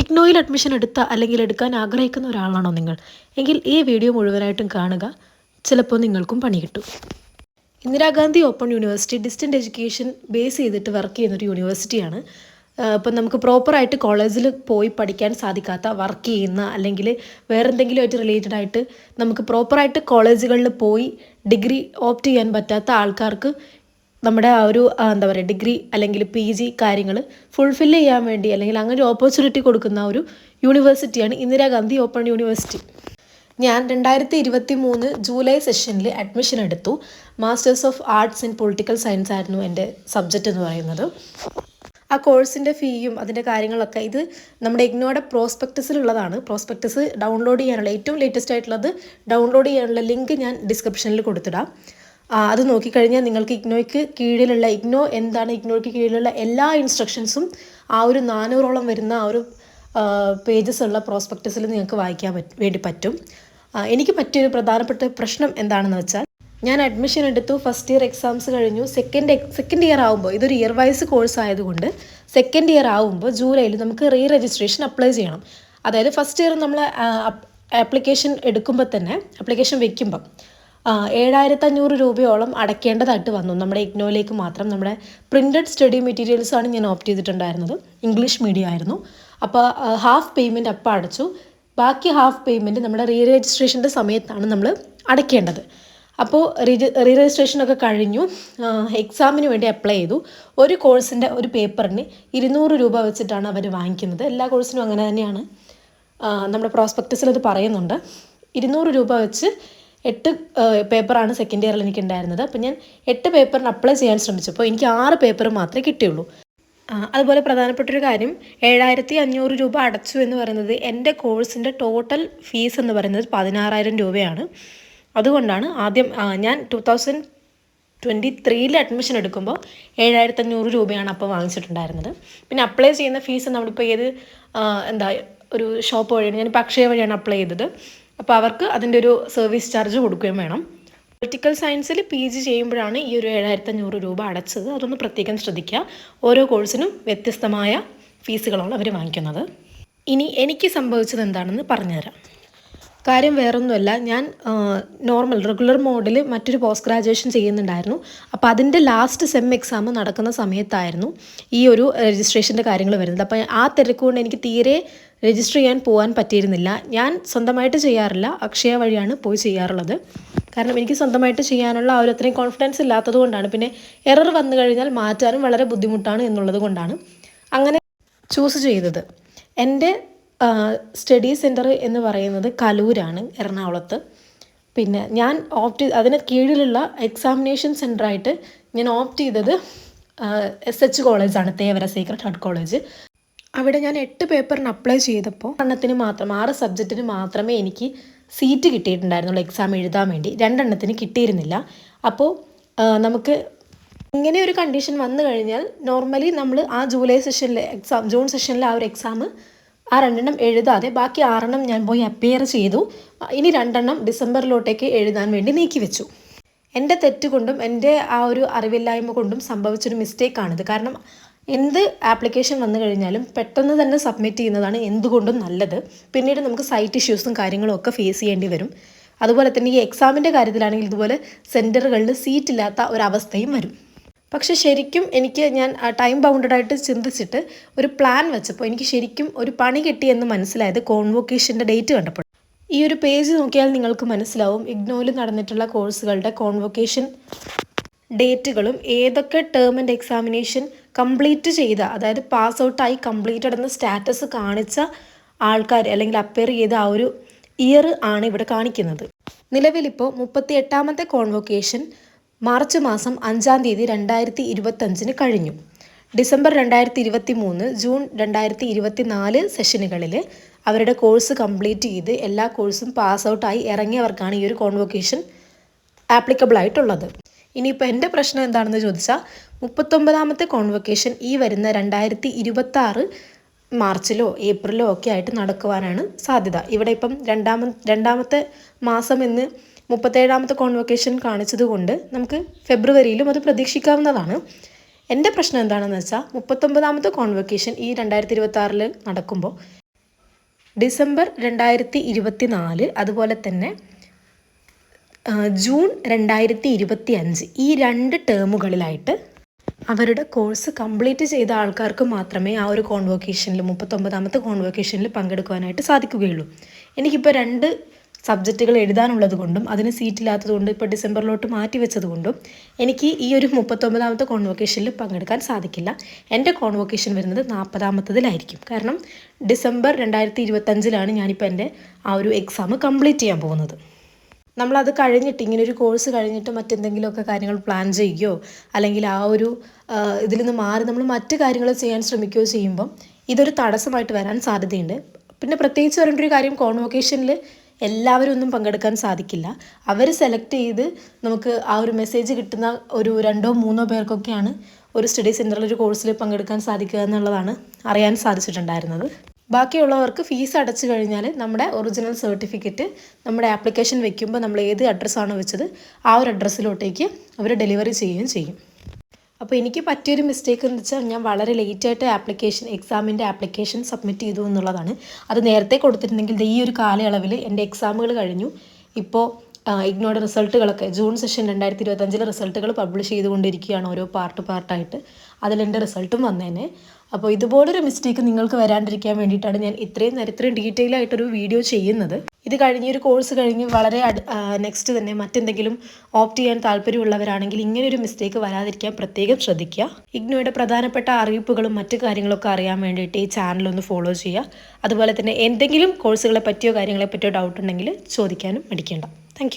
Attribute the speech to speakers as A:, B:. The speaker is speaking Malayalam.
A: ഇഗ്നോയിൽ അഡ്മിഷൻ എടുത്ത അല്ലെങ്കിൽ എടുക്കാൻ ആഗ്രഹിക്കുന്ന ഒരാളാണോ നിങ്ങൾ? എങ്കിൽ ഈ വീഡിയോ മുഴുവനായിട്ടും കാണുക. ചിലപ്പോൾ നിങ്ങൾക്കും പണി കിട്ടും. Indira Gandhi open university distant education base ചെയ്തിട്ട് വർക്ക് ചെയ്യുന്നൊരു യൂണിവേഴ്സിറ്റിയാണ്. ഇപ്പം നമുക്ക് പ്രോപ്പറായിട്ട് കോളേജിൽ പോയി പഠിക്കാൻ സാധിക്കാത്ത, വർക്ക് ചെയ്യുന്ന അല്ലെങ്കിൽ വേറെ എന്തെങ്കിലും ആയിട്ട് റിലേറ്റഡ് ആയിട്ട് നമുക്ക് പ്രോപ്പറായിട്ട് കോളേജുകളിൽ പോയി ഡിഗ്രി ഓപ്റ്റ് ചെയ്യാൻ പറ്റാത്ത ആൾക്കാർക്ക് നമ്മുടെ ആ ഒരു എന്താ പറയുക ഡിഗ്രി അല്ലെങ്കിൽ PG കാര്യങ്ങൾ ഫുൾഫില്ല് ചെയ്യാൻ വേണ്ടി അല്ലെങ്കിൽ അങ്ങനെ ഒരു ഓപ്പർച്യൂണിറ്റി കൊടുക്കുന്ന ഒരു യൂണിവേഴ്സിറ്റിയാണ് ഇന്ദിരാഗാന്ധി ഓപ്പൺ യൂണിവേഴ്സിറ്റി. ഞാൻ 2023 ജൂലൈ സെഷനിൽ അഡ്മിഷൻ എടുത്തു. Masters of arts in political science ആയിരുന്നു എൻ്റെ സബ്ജക്റ്റ് എന്ന് പറയുന്നത്. ആ കോഴ്സിൻ്റെ ഫീയും അതിൻ്റെ കാര്യങ്ങളൊക്കെ ഇത് നമ്മുടെ ഇഗ്നോയുടെ പ്രോസ്പെക്ടസിലുള്ളതാണ്. പ്രോസ്പെക്ടസ് ഡൗൺലോഡ് ചെയ്യാനുള്ള ഏറ്റവും ലേറ്റസ്റ്റ് ആയിട്ടുള്ളത് ഡൗൺലോഡ് ചെയ്യാനുള്ള ലിങ്ക് ഞാൻ ഡിസ്ക്രിപ്ഷനിൽ കൊടുത്തിടാം. അത് നോക്കിക്കഴിഞ്ഞാൽ നിങ്ങൾക്ക് ഇഗ്നോയ്ക്ക് കീഴിലുള്ള ഇഗ്നോയ്ക്ക് കീഴിലുള്ള എല്ലാ ഇൻസ്ട്രക്ഷൻസും ആ ഒരു 400ഓളം വരുന്ന ആ ഒരു പേജസ് ഉള്ള പ്രോസ്പെക്ടസിൽ നിങ്ങൾക്ക് വായിക്കാൻ വേണ്ടി പറ്റും. എനിക്ക് പറ്റിയൊരു പ്രധാനപ്പെട്ട പ്രശ്നം എന്താണെന്ന് വെച്ചാൽ, ഞാൻ അഡ്മിഷൻ എടുത്തു, ഫസ്റ്റ് ഇയർ എക്സാംസ് കഴിഞ്ഞു, സെക്കൻഡ് ഇയർ ആകുമ്പോൾ ഇതൊരു ഇയർ വൈസ് കോഴ്സ് ആയതുകൊണ്ട് സെക്കൻഡ് ഇയർ ആകുമ്പോൾ ജൂലൈയിൽ നമുക്ക് രജിസ്ട്രേഷൻ അപ്ലൈ ചെയ്യണം. അതായത് ഫസ്റ്റ് ഇയർ നമ്മൾ ആപ്ലിക്കേഷൻ എടുക്കുമ്പോൾ തന്നെ അപ്ലിക്കേഷൻ വെക്കുമ്പം 7,500 രൂപയോളം അടയ്ക്കേണ്ടതായിട്ട് വന്നു. നമ്മുടെ ഇഗ്നോയിലേക്ക് മാത്രം. നമ്മുടെ പ്രിൻറ്റഡ് സ്റ്റഡി മെറ്റീരിയൽസാണ് ഞാൻ ഓപ്റ്റ് ചെയ്തിട്ടുണ്ടായിരുന്നത്. ഇംഗ്ലീഷ് മീഡിയം ആയിരുന്നു. അപ്പോൾ ഹാഫ് പേയ്മെൻറ്റ് അപ്പം അടച്ചു. ബാക്കി ഹാഫ് പേയ്മെൻറ്റ് നമ്മുടെ രജിസ്ട്രേഷൻ്റെ സമയത്താണ് നമ്മൾ അടയ്ക്കേണ്ടത്. അപ്പോൾ രജിസ്ട്രേഷനൊക്കെ കഴിഞ്ഞു. എക്സാമിന് വേണ്ടി അപ്ലൈ ചെയ്തു. ഒരു കോഴ്സിൻ്റെ ഒരു പേപ്പറിന് 200 രൂപ വെച്ചിട്ടാണ് അവർ വാങ്ങിക്കുന്നത്. എല്ലാ കോഴ്സിനും അങ്ങനെ തന്നെയാണ്. നമ്മുടെ പ്രോസ്പെക്ടസിൽ അത് പറയുന്നുണ്ട്. 200 രൂപ വെച്ച് 8 പേപ്പറാണ് സെക്കൻഡ് ഇയറിൽ എനിക്കുണ്ടായിരുന്നത്. അപ്പോൾ ഞാൻ 8 പേപ്പറിന് അപ്ലൈ ചെയ്യാൻ ശ്രമിച്ചപ്പോൾ എനിക്ക് 6 പേപ്പർ മാത്രമേ കിട്ടിയുള്ളൂ. അതുപോലെ പ്രധാനപ്പെട്ടൊരു കാര്യം, 7,500 രൂപ അടച്ചു എന്ന് പറയുന്നത് എൻ്റെ കോഴ്സിൻ്റെ ടോട്ടൽ ഫീസ് എന്ന് പറയുന്നത് 16,000 രൂപയാണ്. അതുകൊണ്ടാണ് ആദ്യം ഞാൻ 2023 അഡ്മിഷൻ എടുക്കുമ്പോൾ 7,500 രൂപയാണ് അപ്പോൾ വാങ്ങിച്ചിട്ടുണ്ടായിരുന്നത്. പിന്നെ അപ്ലൈ ചെയ്യുന്ന ഫീസ് നമ്മളിപ്പോൾ ഒരു ഷോപ്പ് വഴിയാണ്, ഞാനിപ്പോൾ അക്ഷയ വഴിയാണ് അപ്ലൈ ചെയ്തത്. അപ്പോൾ അവർക്ക് അതിൻ്റെ ഒരു സർവീസ് ചാർജ് കൊടുക്കുകയും വേണം. പൊളിറ്റിക്കൽ സയൻസിൽ PG ചെയ്യുമ്പോഴാണ് ഈ ഒരു 7,500 രൂപ അടച്ചത്. അതൊന്ന് പ്രത്യേകം ശ്രദ്ധിക്കുക. ഓരോ കോഴ്സിനും വ്യത്യസ്തമായ ഫീസുകളാണ് അവർ വാങ്ങിക്കുന്നത്. ഇനി എനിക്ക് സംഭവിച്ചത് എന്താണെന്ന് പറഞ്ഞുതരാം. കാര്യം വേറൊന്നുമല്ല, ഞാൻ റെഗുലർ മോഡിൽ മറ്റൊരു പോസ്റ്റ് ഗ്രാജുവേഷൻ ചെയ്യുന്നുണ്ടായിരുന്നു. അപ്പോൾ അതിൻ്റെ ലാസ്റ്റ് സെം എക്സാം നടക്കുന്ന സമയത്തായിരുന്നു ഈ ഒരു രജിസ്ട്രേഷൻ്റെ കാര്യങ്ങൾ വരുന്നത്. അപ്പോൾ ആ തിരക്ക് കൊണ്ട് എനിക്ക് തീരെ രജിസ്റ്റർ ചെയ്യാൻ പോകാൻ പറ്റിയിരുന്നില്ല. ഞാൻ സ്വന്തമായിട്ട് ചെയ്യാറില്ല, അക്ഷയ വഴിയാണ് പോയി ചെയ്യാറുള്ളത്. കാരണം എനിക്ക് സ്വന്തമായിട്ട് ചെയ്യാനുള്ള ആ ഒരു അത്രയും കോൺഫിഡൻസ് ഇല്ലാത്തത് കൊണ്ടാണ്. പിന്നെ എറർ വന്നു കഴിഞ്ഞാൽ മാറ്റാനും വളരെ ബുദ്ധിമുട്ടാണ് എന്നുള്ളത് കൊണ്ടാണ് അങ്ങനെ ചൂസ് ചെയ്തത്. എൻ്റെ സ്റ്റഡി സെൻറ്റർ എന്ന് പറയുന്നത് കലൂരാണ്, എറണാകുളത്ത്. പിന്നെ ഞാൻ അതിന് കീഴിലുള്ള എക്സാമിനേഷൻ സെൻറ്ററായിട്ട് ഞാൻ ഓപ്റ്റ് ചെയ്തത് SH കോളേജാണ്, തേവര സീക്രട്ട് ഹാർട്ട് കോളേജ്. അവിടെ ഞാൻ 8 പേപ്പറിന് അപ്ലൈ ചെയ്തപ്പോൾ 6 സബ്ജക്റ്റിന് മാത്രമേ എനിക്ക് സീറ്റ് കിട്ടിയിട്ടുണ്ടായിരുന്നുള്ളൂ എക്സാം എഴുതാൻ വേണ്ടി. 2 എണ്ണത്തിന് കിട്ടിയിരുന്നില്ല. അപ്പോൾ നമുക്ക് ഇങ്ങനെ ഒരു കണ്ടീഷൻ വന്നു കഴിഞ്ഞാൽ നോർമലി നമ്മൾ ആ ജൂൺ സെഷനിൽ ആ ഒരു എക്സാം ആ 2 എണ്ണം എഴുതാതെ ബാക്കി 6 എണ്ണം ഞാൻ പോയി അപ്പിയർ ചെയ്തു. ഇനി 2 എണ്ണം ഡിസംബറിലോട്ടേക്ക് എഴുതാൻ വേണ്ടി നീക്കി വെച്ചു. എൻ്റെ തെറ്റ് കൊണ്ടും എൻ്റെ ആ ഒരു അറിവില്ലായ്മ കൊണ്ടും സംഭവിച്ചൊരു മിസ്റ്റേക്കാണിത്. കാരണം എന്ത് ആപ്ലിക്കേഷൻ വന്നു കഴിഞ്ഞാലും പെട്ടെന്ന് തന്നെ സബ്മിറ്റ് ചെയ്യുന്നതാണ് എന്തുകൊണ്ടും നല്ലത്. പിന്നീട് നമുക്ക് സൈറ്റ് ഇഷ്യൂസും കാര്യങ്ങളും ഒക്കെ ഫേസ് ചെയ്യേണ്ടി വരും. അതുപോലെ തന്നെ ഈ എക്സാമിൻ്റെ കാര്യത്തിലാണെങ്കിൽ ഇതുപോലെ സെൻറ്ററുകളിൽ സീറ്റ് ഇല്ലാത്ത ഒരവസ്ഥയും വരും. പക്ഷേ ശരിക്കും ഞാൻ ടൈം ബൗണ്ടഡായിട്ട് ചിന്തിച്ചിട്ട് ഒരു പ്ലാൻ വെച്ചപ്പോൾ എനിക്ക് ശരിക്കും ഒരു പണി കിട്ടിയെന്ന് മനസ്സിലായത് കോൺവൊക്കേഷൻ്റെ ഡേറ്റ് കണ്ടപ്പോൾ. ഈ ഒരു പേജ് നോക്കിയാൽ നിങ്ങൾക്ക് മനസ്സിലാവും ഇഗ്നോയിൽ നടന്നിട്ടുള്ള കോഴ്സുകളുടെ കോൺവൊക്കേഷൻ ഡേറ്റുകളും ഏതൊക്കെ ടേം ആൻഡ് എക്സാമിനേഷൻ കംപ്ലീറ്റ് ചെയ്ത, അതായത് പാസ് ഔട്ടായി കംപ്ലീറ്റഡ് എന്ന സ്റ്റാറ്റസ് കാണിച്ച ആൾക്കാർ അല്ലെങ്കിൽ അപ്പിയർ ചെയ്ത ആ ഒരു ഇയർ ആണ് ഇവിടെ കാണിക്കുന്നത്. നിലവിലിപ്പോൾ 38ാമത്തെ കോൺവൊക്കേഷൻ മാർച്ച് മാസം 5-ാം തീയതി 2025 കഴിഞ്ഞു. ഡിസംബർ 2023, ജൂൺ 2024 സെഷനുകളിൽ അവരുടെ കോഴ്സ് കംപ്ലീറ്റ് ചെയ്ത് എല്ലാ കോഴ്സും പാസ് ഔട്ടായി ഇറങ്ങിയവർക്കാണ് ഈ ഒരു കോൺവൊക്കേഷൻ ആപ്ലിക്കബിൾ ആയിട്ടുള്ളത്. ഇനിയിപ്പോൾ എൻ്റെ പ്രശ്നം എന്താണെന്ന് ചോദിച്ചാൽ 39ാമത്തെ കോൺവൊക്കേഷൻ ഈ വരുന്ന 2026 മാർച്ചിലോ ഏപ്രിലോ ഒക്കെ ആയിട്ട് നടക്കുവാനാണ് സാധ്യത. ഇവിടെ ഇപ്പം രണ്ടാമത്തെ മാസം എന്ന് 37ാമത്തെ കോൺവൊക്കേഷൻ കാണിച്ചതുകൊണ്ട് നമുക്ക് ഫെബ്രുവരിയിലും അത് പ്രതീക്ഷിക്കാവുന്നതാണ്. എൻ്റെ പ്രശ്നം എന്താണെന്ന് വെച്ചാൽ 39ാമത്തെ കോൺവൊക്കേഷൻ ഈ 2026 നടക്കുമ്പോൾ ഡിസംബർ 2024 അതുപോലെ തന്നെ ജൂൺ 2025 ഈ 2 ടേമുകളിലായിട്ട് അവരുടെ കോഴ്സ് കംപ്ലീറ്റ് ചെയ്ത ആൾക്കാർക്ക് മാത്രമേ ആ ഒരു കോൺവൊക്കേഷനിൽ 39ാമത്തെ കോൺവൊക്കേഷനിൽ പങ്കെടുക്കുവാനായിട്ട് സാധിക്കുകയുള്ളൂ. എനിക്കിപ്പോൾ 2 സബ്ജക്റ്റുകൾ എഴുതാനുള്ളത് കൊണ്ടും അതിന് സീറ്റില്ലാത്തത് കൊണ്ടും ഇപ്പോൾ ഡിസംബറിലോട്ട് മാറ്റി വെച്ചത് കൊണ്ടും എനിക്ക് ഈ ഒരു 39ാമത്തെ കോൺവൊക്കേഷനിൽ പങ്കെടുക്കാൻ സാധിക്കില്ല. എൻ്റെ കോൺവൊക്കേഷൻ വരുന്നത് 40ാമത്തതിലായിരിക്കും. കാരണം ഡിസംബർ 2025 ഞാനിപ്പോൾ എൻ്റെ ആ ഒരു എക്സാം കംപ്ലീറ്റ് ചെയ്യാൻ പോകുന്നത്. നമ്മളത് കഴിഞ്ഞിട്ട് ഇങ്ങനൊരു കോഴ്സ് കഴിഞ്ഞിട്ട് മറ്റെന്തെങ്കിലുമൊക്കെ കാര്യങ്ങൾ പ്ലാൻ ചെയ്യുകയോ അല്ലെങ്കിൽ ആ ഒരു ഇതിൽ നിന്ന് മാറി നമ്മൾ മറ്റ് കാര്യങ്ങൾ ചെയ്യാൻ ശ്രമിക്കുകയോ ചെയ്യുമ്പം ഇതൊരു തടസ്സമായിട്ട് വരാൻ സാധ്യതയുണ്ട്. പിന്നെ പ്രത്യേകിച്ച് പറയേണ്ട ഒരു കാര്യം, കോൺവൊക്കേഷനിൽ എല്ലാവരും ഒന്നും പങ്കെടുക്കാൻ സാധിക്കില്ല. അവർ സെലക്ട് ചെയ്ത് നമുക്ക് ആ ഒരു മെസ്സേജ് കിട്ടുന്ന ഒരു 2-3 പേർക്കൊക്കെയാണ് ഒരു സ്റ്റഡി സെൻറ്ററിൽ ഒരു കോഴ്സിൽ പങ്കെടുക്കാൻ സാധിക്കുക എന്നുള്ളതാണ് അറിയാൻ സാധിച്ചിട്ടുണ്ടായിരുന്നത്. ബാക്കിയുള്ളവർക്ക് ഫീസ് അടച്ചു കഴിഞ്ഞാൽ നമ്മുടെ ഒറിജിനൽ സർട്ടിഫിക്കറ്റ് നമ്മുടെ ആപ്ലിക്കേഷൻ വെക്കുമ്പോൾ നമ്മൾ ഏത് അഡ്രസ്സാണോ വെച്ചത് ആ ഒരു അഡ്രസ്സിലോട്ടേക്ക് അവർ ഡെലിവറി ചെയ്യുകയും ചെയ്യും. അപ്പോൾ എനിക്ക് പറ്റിയൊരു മിസ്റ്റേക്ക് എന്ന് വെച്ചാൽ ഞാൻ വളരെ ലേറ്റായിട്ട് എക്സാമിൻ്റെ ആപ്ലിക്കേഷൻ സബ്മിറ്റ് ചെയ്തു എന്നുള്ളതാണ്. അത് നേരത്തെ കൊടുത്തിട്ടുണ്ടെങ്കിൽ ഈ ഒരു കാലയളവിൽ എൻ്റെ എക്സാമുകൾ കഴിഞ്ഞു. ഇപ്പോൾ ഇഗ്നോയുടെ റിസൾട്ടുകളൊക്കെ ജൂൺ സെഷൻ 2025 റിസൾട്ടുകൾ പബ്ലിഷ് ചെയ്തുകൊണ്ടിരിക്കുകയാണ് ഓരോ പാർട്ടായിട്ട്. അതിലെൻ്റെ റിസൾട്ടും വന്നേനെ. അപ്പോൾ ഇതുപോലൊരു മിസ്റ്റേക്ക് നിങ്ങൾക്ക് വരാണ്ടിരിക്കാൻ വേണ്ടിയിട്ടാണ് ഞാൻ ഇത്രയും ഡീറ്റെയിൽ ആയിട്ടൊരു വീഡിയോ ചെയ്യുന്നത്. ഇത് കഴിഞ്ഞ് ഒരു കോഴ്സ് കഴിഞ്ഞ് വളരെ നെക്സ്റ്റ് തന്നെ മറ്റെന്തെങ്കിലും ഓപ്റ്റ് ചെയ്യാൻ താല്പര്യമുള്ളവരാണെങ്കിൽ ഇങ്ങനെയൊരു മിസ്റ്റേക്ക് വരാതിരിക്കാൻ പ്രത്യേകം ശ്രദ്ധിക്കുക. ഇഗ്നോയുടെ പ്രധാനപ്പെട്ട അറിയിപ്പുകളും മറ്റു കാര്യങ്ങളൊക്കെ അറിയാൻ വേണ്ടിയിട്ട് ഈ ചാനലൊന്ന് ഫോളോ ചെയ്യുക. അതുപോലെ തന്നെ എന്തെങ്കിലും കോഴ്സുകളെ പറ്റിയോ കാര്യങ്ങളെ പറ്റിയോ ഡൗട്ട് ഉണ്ടെങ്കിൽ ചോദിക്കാനും മടിക്കേണ്ട. താങ്ക്